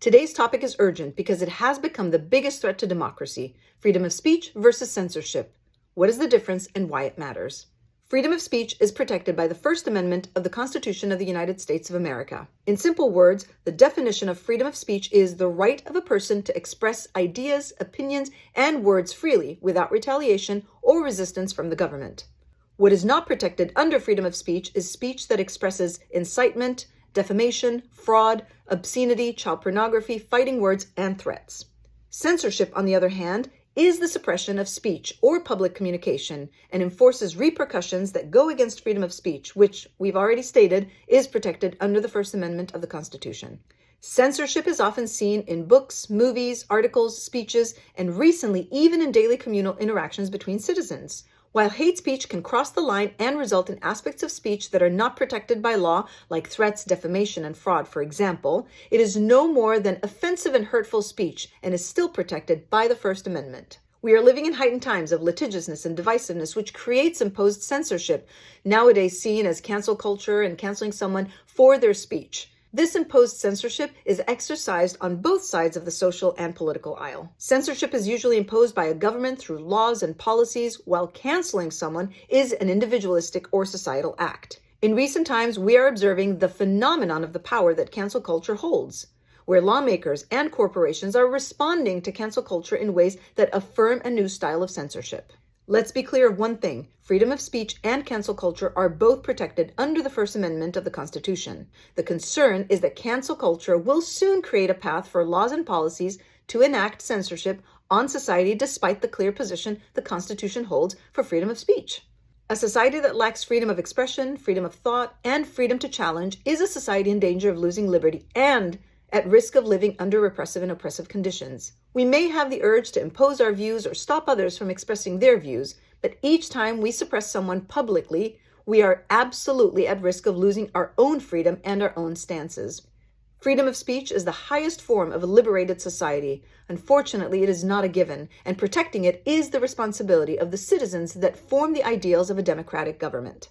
Today's topic is urgent because it has become the biggest threat to democracy: freedom of speech versus censorship. What is the difference and why it matters? Freedom of speech is protected by the First Amendment of the Constitution of the United States of America. In simple words, the definition of freedom of speech is the right of a person to express ideas, opinions, and words freely without retaliation or resistance from the government. What is not protected under freedom of speech is speech that expresses incitement, defamation, fraud, obscenity, child pornography, fighting words, and threats. Censorship, on the other hand, is the suppression of speech or public communication and enforces repercussions that go against freedom of speech, which, we've already stated, is protected under the First Amendment of the Constitution. Censorship is often seen in books, movies, articles, speeches, and recently even in daily communal interactions between citizens. While hate speech can cross the line and result in aspects of speech that are not protected by law, like threats, defamation, and fraud, for example, it is no more than offensive and hurtful speech and is still protected by the First Amendment. We are living in heightened times of litigiousness and divisiveness, which creates imposed censorship, nowadays seen as cancel culture and canceling someone for their speech. This imposed censorship is exercised on both sides of the social and political aisle. Censorship is usually imposed by a government through laws and policies, while canceling someone is an individualistic or societal act. In recent times, we are observing the phenomenon of the power that cancel culture holds, where lawmakers and corporations are responding to cancel culture in ways that affirm a new style of censorship. Let's be clear of one thing: freedom of speech and cancel culture are both protected under the First Amendment of the Constitution. The concern is that cancel culture will soon create a path for laws and policies to enact censorship on society despite the clear position the Constitution holds for freedom of speech. A society that lacks freedom of expression, freedom of thought, and freedom to challenge is a society in danger of losing liberty and at risk of living under repressive and oppressive conditions. We may have the urge to impose our views or stop others from expressing their views, but each time we suppress someone publicly, we are absolutely at risk of losing our own freedom and our own stances. Freedom of speech is the highest form of a liberated society. Unfortunately, it is not a given, and protecting it is the responsibility of the citizens that form the ideals of a democratic government.